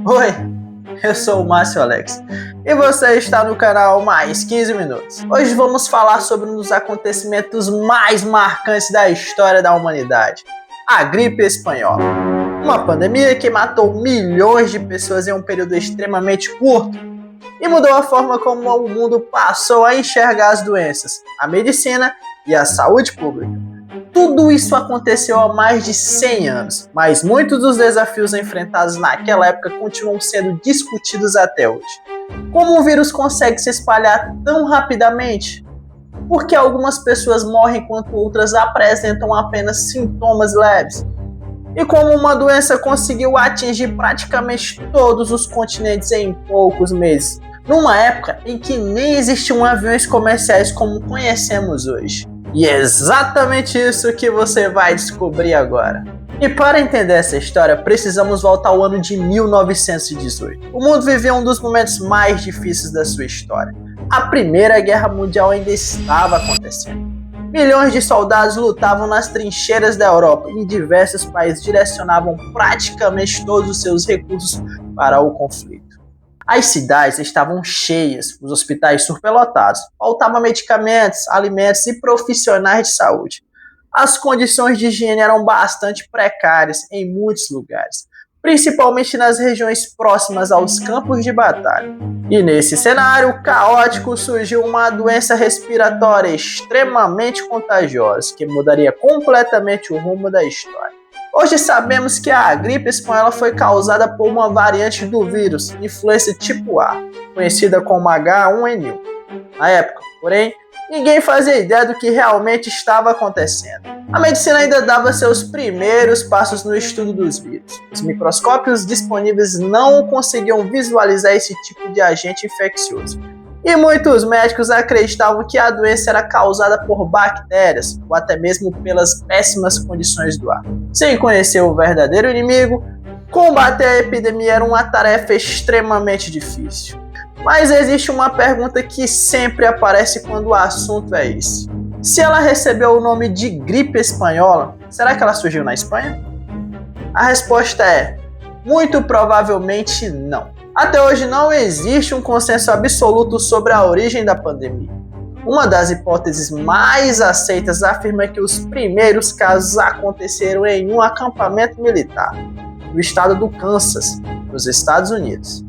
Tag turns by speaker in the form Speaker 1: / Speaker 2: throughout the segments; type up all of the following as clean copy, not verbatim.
Speaker 1: Oi, eu sou o Márcio Alex e você está no canal Mais 15 Minutos. Hoje vamos falar sobre um dos acontecimentos mais marcantes da história da humanidade, a gripe espanhola. Uma pandemia que matou milhões de pessoas em um período extremamente curto e mudou a forma como o mundo passou a enxergar as doenças, a medicina e a saúde pública. Tudo isso aconteceu há mais de 100 anos, mas muitos dos desafios enfrentados naquela época continuam sendo discutidos até hoje. Como o vírus consegue se espalhar tão rapidamente? Por que algumas pessoas morrem enquanto outras apresentam apenas sintomas leves? E como uma doença conseguiu atingir praticamente todos os continentes em poucos meses, numa época em que nem existiam aviões comerciais como conhecemos hoje? E é exatamente isso que você vai descobrir agora. E para entender essa história, precisamos voltar ao ano de 1918. O mundo vivia um dos momentos mais difíceis da sua história. A Primeira Guerra Mundial ainda estava acontecendo. Milhões de soldados lutavam nas trincheiras da Europa e diversos países direcionavam praticamente todos os seus recursos para o conflito. As cidades estavam cheias, os hospitais superlotados, faltavam medicamentos, alimentos e profissionais de saúde. As condições de higiene eram bastante precárias em muitos lugares, principalmente nas regiões próximas aos campos de batalha. E nesse cenário caótico surgiu uma doença respiratória extremamente contagiosa, que mudaria completamente o rumo da história. Hoje sabemos que a gripe espanhola foi causada por uma variante do vírus, influenza tipo A, conhecida como H1N1. Na época, porém, ninguém fazia ideia do que realmente estava acontecendo. A medicina ainda dava seus primeiros passos no estudo dos vírus. Os microscópios disponíveis não conseguiam visualizar esse tipo de agente infeccioso. E muitos médicos acreditavam que a doença era causada por bactérias ou até mesmo pelas péssimas condições do ar. Sem conhecer o verdadeiro inimigo, combater a epidemia era uma tarefa extremamente difícil. Mas existe uma pergunta que sempre aparece quando o assunto é esse. Se ela recebeu o nome de gripe espanhola, será que ela surgiu na Espanha? A resposta é: muito provavelmente não. Até hoje não existe um consenso absoluto sobre a origem da pandemia. Uma das hipóteses mais aceitas afirma que os primeiros casos aconteceram em um acampamento militar, no estado do Kansas, nos Estados Unidos.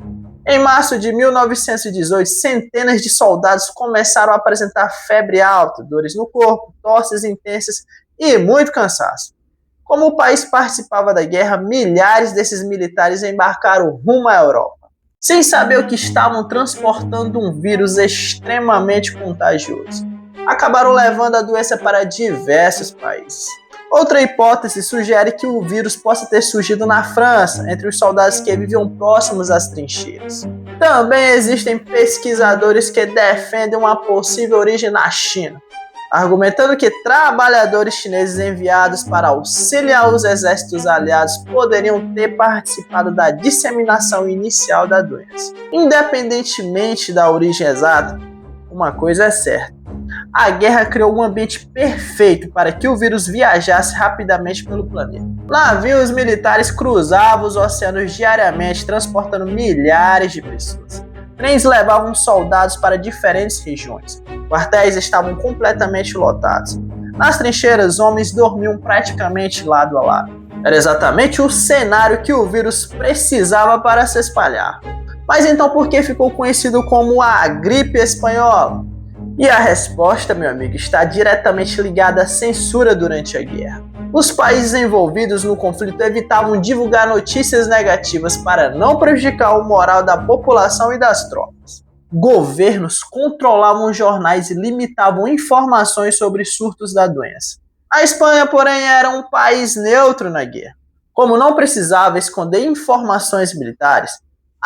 Speaker 1: Em março de 1918, centenas de soldados começaram a apresentar febre alta, dores no corpo, tosses intensas e muito cansaço. Como o país participava da guerra, milhares desses militares embarcaram rumo à Europa, sem saber o que estavam transportando um vírus extremamente contagioso. Acabaram levando a doença para diversos países. Outra hipótese sugere que o vírus possa ter surgido na França, entre os soldados que viviam próximos às trincheiras. Também existem pesquisadores que defendem uma possível origem na China, argumentando que trabalhadores chineses enviados para auxiliar os exércitos aliados poderiam ter participado da disseminação inicial da doença. Independentemente da origem exata, uma coisa é certa: a guerra criou um ambiente perfeito para que o vírus viajasse rapidamente pelo planeta. Navios militares cruzavam os oceanos diariamente, transportando milhares de pessoas. Trens levavam soldados para diferentes regiões. Quartéis estavam completamente lotados. Nas trincheiras, homens dormiam praticamente lado a lado. Era exatamente o cenário que o vírus precisava para se espalhar. Mas então por que ficou conhecido como a gripe espanhola? E a resposta, meu amigo, está diretamente ligada à censura durante a guerra. Os países envolvidos no conflito evitavam divulgar notícias negativas para não prejudicar o moral da população e das tropas. Governos controlavam jornais e limitavam informações sobre surtos da doença. A Espanha, porém, era um país neutro na guerra. Como não precisava esconder informações militares,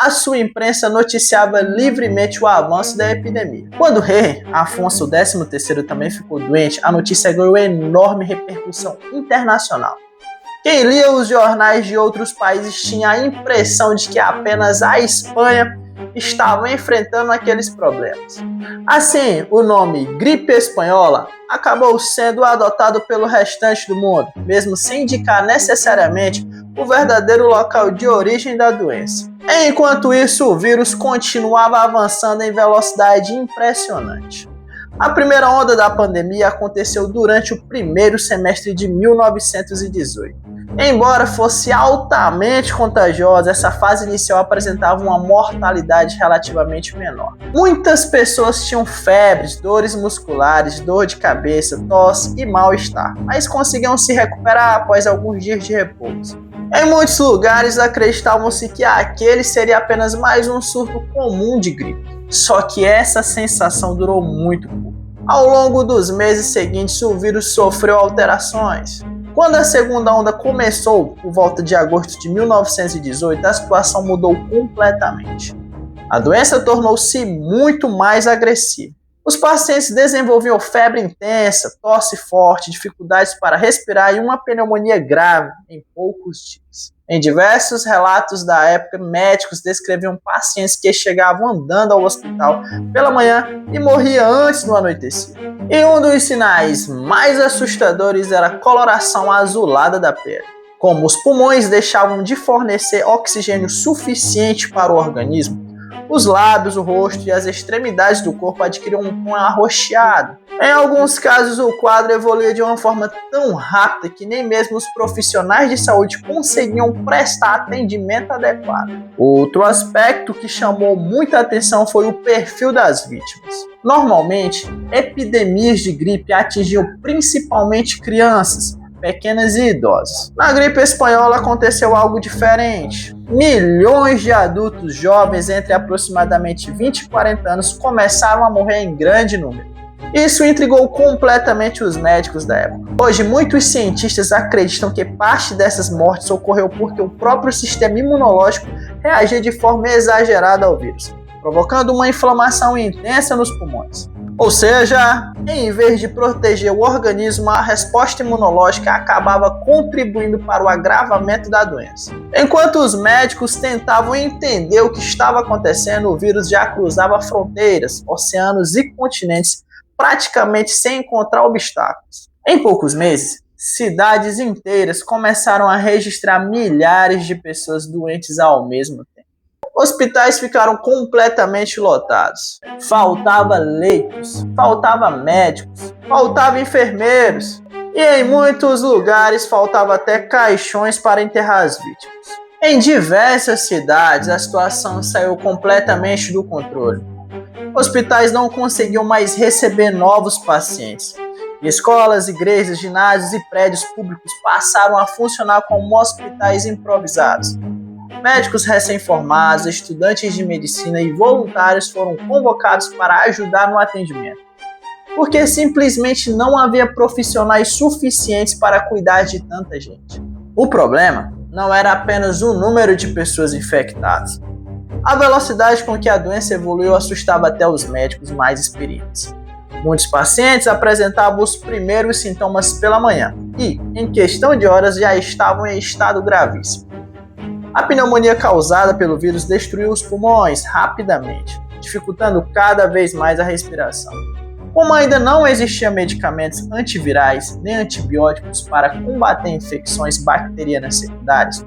Speaker 1: a sua imprensa noticiava livremente o avanço da epidemia. Quando o rei Afonso XIII também ficou doente, a notícia ganhou enorme repercussão internacional. Quem lia os jornais de outros países tinha a impressão de que apenas a Espanha estavam enfrentando aqueles problemas. Assim, o nome gripe espanhola acabou sendo adotado pelo restante do mundo, mesmo sem indicar necessariamente o verdadeiro local de origem da doença. Enquanto isso, o vírus continuava avançando em velocidade impressionante. A primeira onda da pandemia aconteceu durante o primeiro semestre de 1918. Embora fosse altamente contagiosa, essa fase inicial apresentava uma mortalidade relativamente menor. Muitas pessoas tinham febres, dores musculares, dor de cabeça, tosse e mal-estar, mas conseguiam se recuperar após alguns dias de repouso. Em muitos lugares acreditavam-se que aquele seria apenas mais um surto comum de gripe. Só que essa sensação durou muito pouco. Ao longo dos meses seguintes, o vírus sofreu alterações. Quando a segunda onda começou, por volta de agosto de 1918, a situação mudou completamente. A doença tornou-se muito mais agressiva. Os pacientes desenvolviam febre intensa, tosse forte, dificuldades para respirar e uma pneumonia grave em poucos dias. Em diversos relatos da época, médicos descreviam pacientes que chegavam andando ao hospital pela manhã e morriam antes do anoitecer. E um dos sinais mais assustadores era a coloração azulada da pele. Como os pulmões deixavam de fornecer oxigênio suficiente para o organismo, os lábios, o rosto e as extremidades do corpo adquiriam um tom arroxeado. Em alguns casos, o quadro evoluía de uma forma tão rápida que nem mesmo os profissionais de saúde conseguiam prestar atendimento adequado. Outro aspecto que chamou muita atenção foi o perfil das vítimas. Normalmente, epidemias de gripe atingiam principalmente crianças, pequenas e idosos. Na gripe espanhola aconteceu algo diferente. Milhões de adultos jovens entre aproximadamente 20 e 40 anos começaram a morrer em grande número. Isso intrigou completamente os médicos da época. Hoje, muitos cientistas acreditam que parte dessas mortes ocorreu porque o próprio sistema imunológico reagia de forma exagerada ao vírus, provocando uma inflamação intensa nos pulmões. Ou seja, em vez de proteger o organismo, a resposta imunológica acabava contribuindo para o agravamento da doença. Enquanto os médicos tentavam entender o que estava acontecendo, o vírus já cruzava fronteiras, oceanos e continentes praticamente sem encontrar obstáculos. Em poucos meses, cidades inteiras começaram a registrar milhares de pessoas doentes ao mesmo tempo. Hospitais ficaram completamente lotados. Faltava leitos, faltava médicos, faltava enfermeiros e em muitos lugares faltava até caixões para enterrar as vítimas. Em diversas cidades, a situação saiu completamente do controle. Hospitais não conseguiam mais receber novos pacientes. Escolas, igrejas, ginásios e prédios públicos passaram a funcionar como hospitais improvisados. Médicos recém-formados, estudantes de medicina e voluntários foram convocados para ajudar no atendimento, porque simplesmente não havia profissionais suficientes para cuidar de tanta gente. O problema não era apenas o número de pessoas infectadas. A velocidade com que a doença evoluiu assustava até os médicos mais experientes. Muitos pacientes apresentavam os primeiros sintomas pela manhã e, em questão de horas, já estavam em estado gravíssimo. A pneumonia causada pelo vírus destruiu os pulmões rapidamente, dificultando cada vez mais a respiração. Como ainda não existiam medicamentos antivirais nem antibióticos para combater infecções bacterianas secundárias,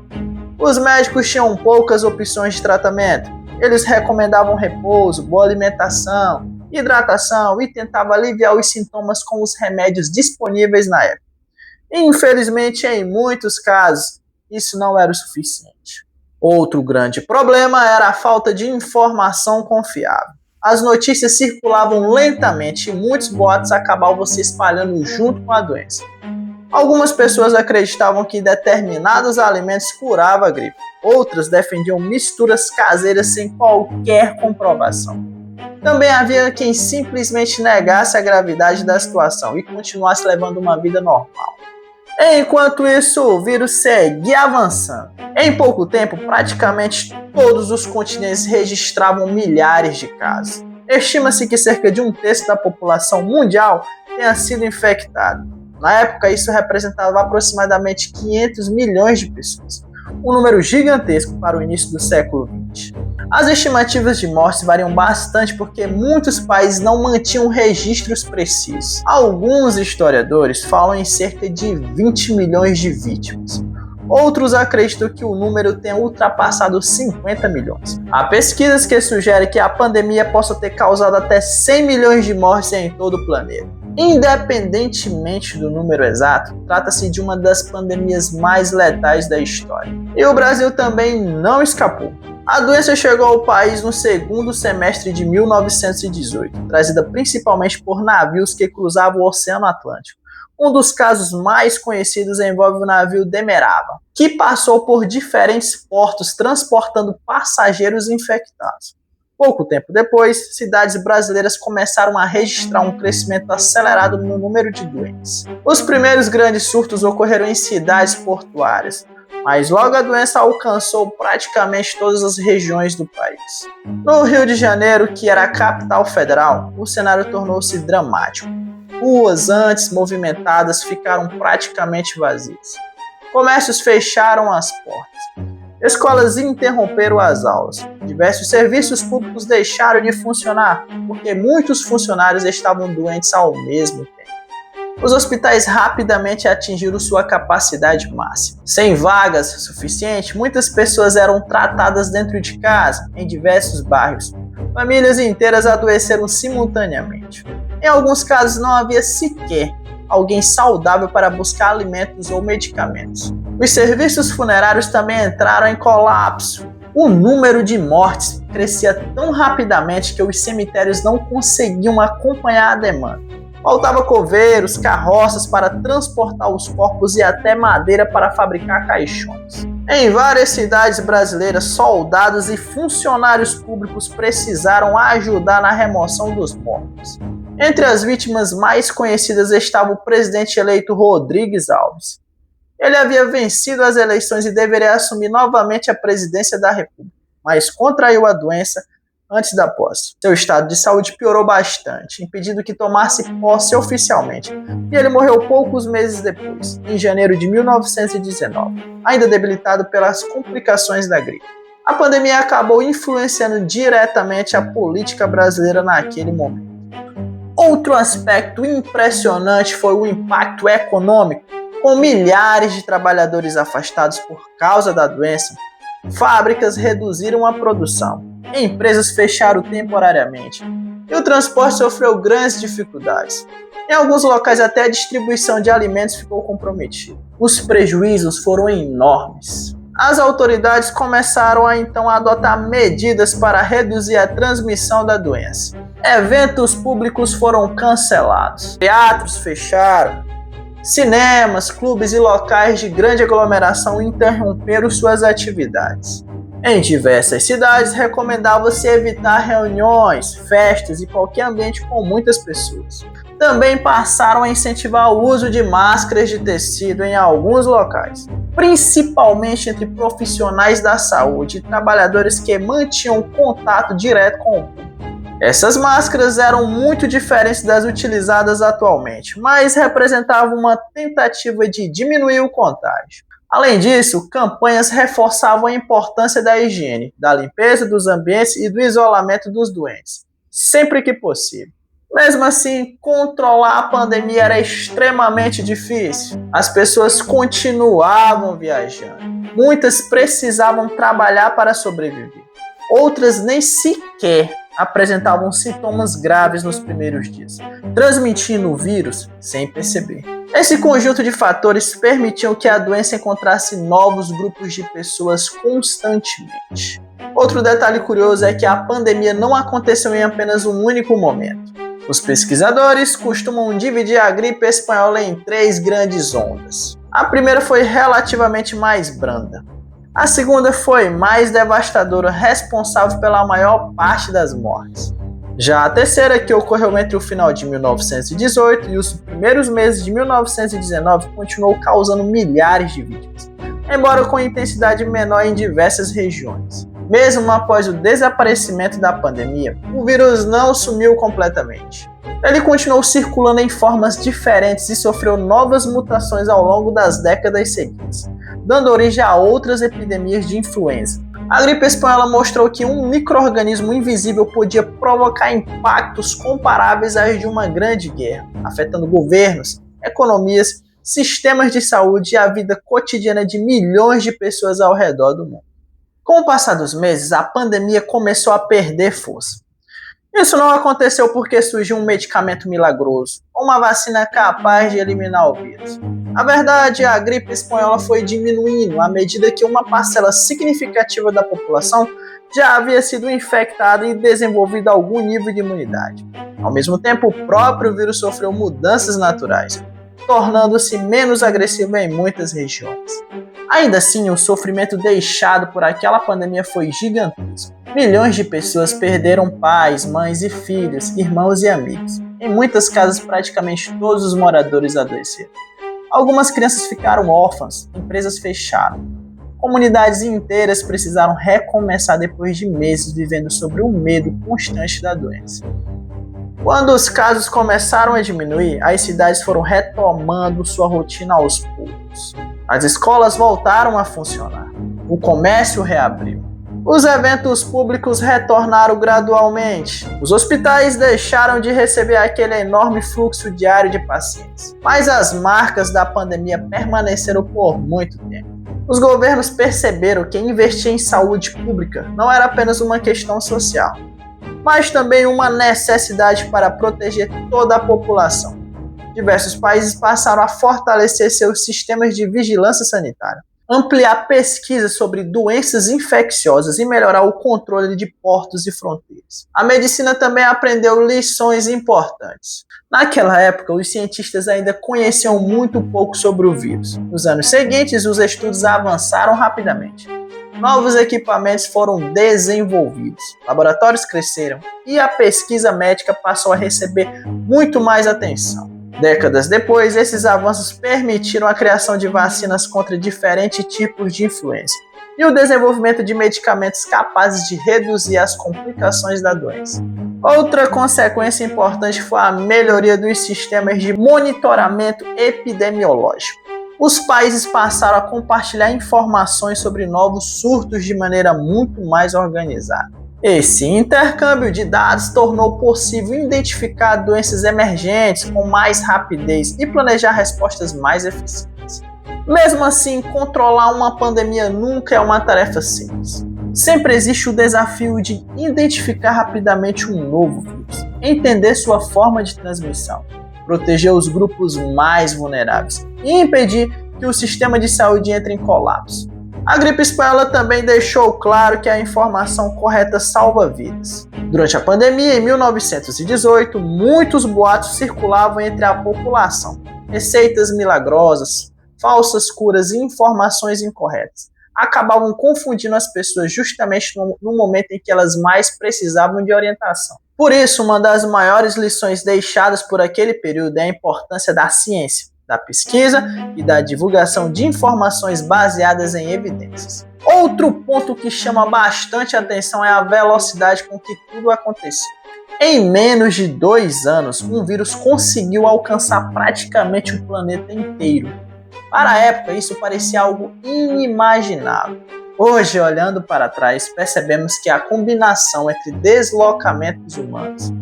Speaker 1: os médicos tinham poucas opções de tratamento. Eles recomendavam repouso, boa alimentação, hidratação e tentavam aliviar os sintomas com os remédios disponíveis na época. Infelizmente, em muitos casos, isso não era o suficiente. Outro grande problema era a falta de informação confiável. As notícias circulavam lentamente e muitos boatos acabavam se espalhando junto com a doença. Algumas pessoas acreditavam que determinados alimentos curavam a gripe. Outras defendiam misturas caseiras sem qualquer comprovação. Também havia quem simplesmente negasse a gravidade da situação e continuasse levando uma vida normal. Enquanto isso, o vírus seguia avançando. Em pouco tempo, praticamente todos os continentes registravam milhares de casos. Estima-se que cerca de 1/3 da população mundial tenha sido infectada. Na época, isso representava aproximadamente 500 milhões de pessoas, um número gigantesco para o início do século XX. As estimativas de mortes variam bastante porque muitos países não mantinham registros precisos. Alguns historiadores falam em cerca de 20 milhões de vítimas. Outros acreditam que o número tenha ultrapassado 50 milhões. Há pesquisas que sugerem que a pandemia possa ter causado até 100 milhões de mortes em todo o planeta. Independentemente do número exato, trata-se de uma das pandemias mais letais da história. E o Brasil também não escapou. A doença chegou ao país no segundo semestre de 1918, trazida principalmente por navios que cruzavam o Oceano Atlântico. Um dos casos mais conhecidos envolve o navio Demerara, que passou por diferentes portos transportando passageiros infectados. Pouco tempo depois, cidades brasileiras começaram a registrar um crescimento acelerado no número de doentes. Os primeiros grandes surtos ocorreram em cidades portuárias, mas logo a doença alcançou praticamente todas as regiões do país. No Rio de Janeiro, que era a capital federal, o cenário tornou-se dramático. Ruas antes movimentadas ficaram praticamente vazias. Comércios fecharam as portas. Escolas interromperam as aulas. Diversos serviços públicos deixaram de funcionar porque muitos funcionários estavam doentes ao mesmo tempo. Os hospitais rapidamente atingiram sua capacidade máxima. Sem vagas suficientes, muitas pessoas eram tratadas dentro de casa, em diversos bairros. Famílias inteiras adoeceram simultaneamente. Em alguns casos, não havia sequer alguém saudável para buscar alimentos ou medicamentos. Os serviços funerários também entraram em colapso. O número de mortes crescia tão rapidamente que os cemitérios não conseguiam acompanhar a demanda. Faltava coveiros, carroças para transportar os corpos e até madeira para fabricar caixões. Em várias cidades brasileiras, soldados e funcionários públicos precisaram ajudar na remoção dos mortos. Entre as vítimas mais conhecidas estava o presidente eleito Rodrigues Alves. Ele havia vencido as eleições e deveria assumir novamente a presidência da República, mas contraiu a doença antes da posse. Seu estado de saúde piorou bastante, impedindo que tomasse posse oficialmente, e ele morreu poucos meses depois, em janeiro de 1919, ainda debilitado pelas complicações da gripe. A pandemia acabou influenciando diretamente a política brasileira naquele momento. Outro aspecto impressionante foi o impacto econômico. Com milhares de trabalhadores afastados por causa da doença, fábricas reduziram a produção, empresas fecharam temporariamente e o transporte sofreu grandes dificuldades. Em alguns locais até a distribuição de alimentos ficou comprometida. Os prejuízos foram enormes. As autoridades começaram então a adotar medidas para reduzir a transmissão da doença. Eventos públicos foram cancelados, teatros fecharam, cinemas, clubes e locais de grande aglomeração interromperam suas atividades. Em diversas cidades, recomendava-se evitar reuniões, festas e qualquer ambiente com muitas pessoas. Também passaram a incentivar o uso de máscaras de tecido em alguns locais, principalmente entre profissionais da saúde e trabalhadores que mantinham contato direto com o público. Essas máscaras eram muito diferentes das utilizadas atualmente, mas representavam uma tentativa de diminuir o contágio. Além disso, campanhas reforçavam a importância da higiene, da limpeza dos ambientes e do isolamento dos doentes, sempre que possível. Mesmo assim, controlar a pandemia era extremamente difícil. As pessoas continuavam viajando. Muitas precisavam trabalhar para sobreviver. Outras nem sequer apresentavam sintomas graves nos primeiros dias, transmitindo o vírus sem perceber. Esse conjunto de fatores permitiu que a doença encontrasse novos grupos de pessoas constantemente. Outro detalhe curioso é que a pandemia não aconteceu em apenas um único momento. Os pesquisadores costumam dividir a gripe espanhola em 3 grandes ondas. A primeira foi relativamente mais branda. A segunda foi mais devastadora, responsável pela maior parte das mortes. Já a terceira, que ocorreu entre o final de 1918 e os primeiros meses de 1919, continuou causando milhares de vítimas, embora com intensidade menor em diversas regiões. Mesmo após o desaparecimento da pandemia, o vírus não sumiu completamente. Ele continuou circulando em formas diferentes e sofreu novas mutações ao longo das décadas seguintes, dando origem a outras epidemias de influenza, A gripe espanhola mostrou que um micro-organismo invisível podia provocar impactos comparáveis aos de uma grande guerra, afetando governos, economias, sistemas de saúde e a vida cotidiana de milhões de pessoas ao redor do mundo. Com o passar dos meses, a pandemia começou a perder força. Isso não aconteceu porque surgiu um medicamento milagroso ou uma vacina capaz de eliminar o vírus. Na verdade, a gripe espanhola foi diminuindo à medida que uma parcela significativa da população já havia sido infectada e desenvolvido algum nível de imunidade. Ao mesmo tempo, o próprio vírus sofreu mudanças naturais, tornando-se menos agressivo em muitas regiões. Ainda assim, o sofrimento deixado por aquela pandemia foi gigantesco. Milhões de pessoas perderam pais, mães e filhos, irmãos e amigos. Em muitas casas, praticamente todos os moradores adoeceram. Algumas crianças ficaram órfãs, empresas fecharam. Comunidades inteiras precisaram recomeçar depois de meses vivendo sobre o medo constante da doença. Quando os casos começaram a diminuir, as cidades foram retomando sua rotina aos poucos. As escolas voltaram a funcionar. O comércio reabriu. Os eventos públicos retornaram gradualmente. Os hospitais deixaram de receber aquele enorme fluxo diário de pacientes. Mas as marcas da pandemia permaneceram por muito tempo. Os governos perceberam que investir em saúde pública não era apenas uma questão social, mas também uma necessidade para proteger toda a população. Diversos países passaram a fortalecer seus sistemas de vigilância sanitária, ampliar pesquisas sobre doenças infecciosas e melhorar o controle de portos e fronteiras. A medicina também aprendeu lições importantes. Naquela época, os cientistas ainda conheciam muito pouco sobre o vírus. Nos anos seguintes, os estudos avançaram rapidamente. Novos equipamentos foram desenvolvidos, laboratórios cresceram e a pesquisa médica passou a receber muito mais atenção. Décadas depois, esses avanços permitiram a criação de vacinas contra diferentes tipos de influenza e o desenvolvimento de medicamentos capazes de reduzir as complicações da doença. Outra consequência importante foi a melhoria dos sistemas de monitoramento epidemiológico. Os países passaram a compartilhar informações sobre novos surtos de maneira muito mais organizada. Esse intercâmbio de dados tornou possível identificar doenças emergentes com mais rapidez e planejar respostas mais eficientes. Mesmo assim, controlar uma pandemia nunca é uma tarefa simples. Sempre existe o desafio de identificar rapidamente um novo vírus, entender sua forma de transmissão, proteger os grupos mais vulneráveis e impedir que o sistema de saúde entre em colapso. A gripe espanhola também deixou claro que a informação correta salva vidas. Durante a pandemia, em 1918, muitos boatos circulavam entre a população. Receitas milagrosas, falsas curas e informações incorretas acabavam confundindo as pessoas justamente no momento em que elas mais precisavam de orientação. Por isso, uma das maiores lições deixadas por aquele período é a importância da ciência, da pesquisa e da divulgação de informações baseadas em evidências. Outro ponto que chama bastante atenção é a velocidade com que tudo aconteceu. Em menos de 2 anos, um vírus conseguiu alcançar praticamente o planeta inteiro. Para a época, isso parecia algo inimaginável. Hoje, olhando para trás, percebemos que a combinação entre deslocamentos humanos,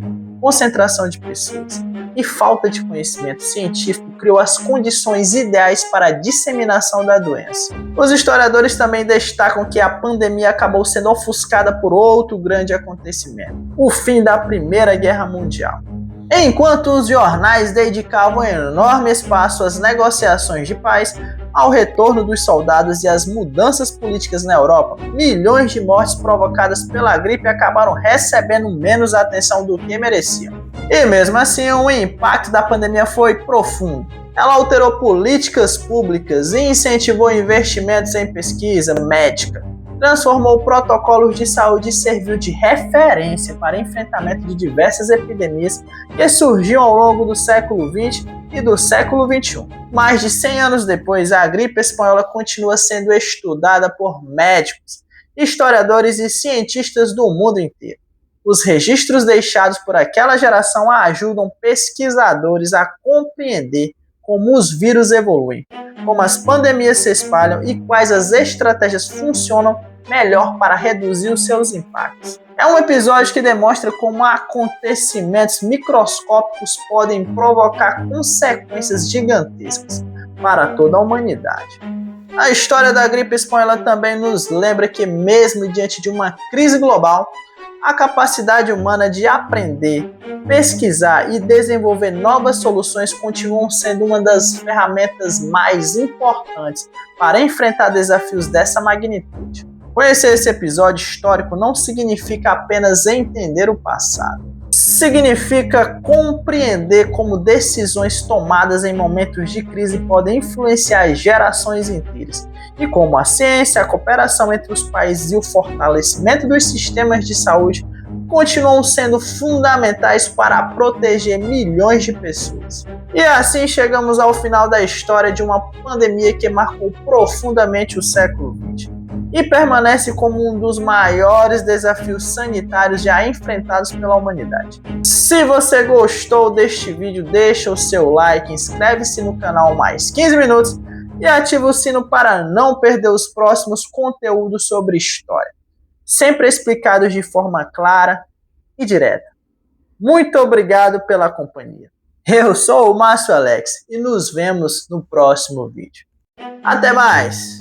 Speaker 1: concentração de pessoas e falta de conhecimento científico criou as condições ideais para a disseminação da doença. Os historiadores também destacam que a pandemia acabou sendo ofuscada por outro grande acontecimento: o fim da Primeira Guerra Mundial. Enquanto os jornais dedicavam enorme espaço às negociações de paz, ao retorno dos soldados e às mudanças políticas na Europa, milhões de mortes provocadas pela gripe acabaram recebendo menos atenção do que mereciam. E mesmo assim, o impacto da pandemia foi profundo. Ela alterou políticas públicas e incentivou investimentos em pesquisa médica, transformou protocolos de saúde e serviu de referência para enfrentamento de diversas epidemias que surgiam ao longo do século XX e do século XXI. Mais de 100 anos depois, a gripe espanhola continua sendo estudada por médicos, historiadores e cientistas do mundo inteiro. Os registros deixados por aquela geração ajudam pesquisadores a compreender como os vírus evoluem, como as pandemias se espalham e quais as estratégias funcionam melhor para reduzir os seus impactos. É um episódio que demonstra como acontecimentos microscópicos podem provocar consequências gigantescas para toda a humanidade. A história da gripe espanhola também nos lembra que, mesmo diante de uma crise global, a capacidade humana de aprender, pesquisar e desenvolver novas soluções continuam sendo uma das ferramentas mais importantes para enfrentar desafios dessa magnitude. Conhecer esse episódio histórico não significa apenas entender o passado. Significa compreender como decisões tomadas em momentos de crise podem influenciar gerações inteiras e como a ciência, a cooperação entre os países e o fortalecimento dos sistemas de saúde continuam sendo fundamentais para proteger milhões de pessoas. E assim chegamos ao final da história de uma pandemia que marcou profundamente o século XX e permanece como um dos maiores desafios sanitários já enfrentados pela humanidade. Se você gostou deste vídeo, deixa o seu like, inscreve-se no canal Mais 15 Minutos e ativa o sino para não perder os próximos conteúdos sobre história, sempre explicados de forma clara e direta. Muito obrigado pela companhia. Eu sou o Márcio Alex e nos vemos no próximo vídeo. Até mais!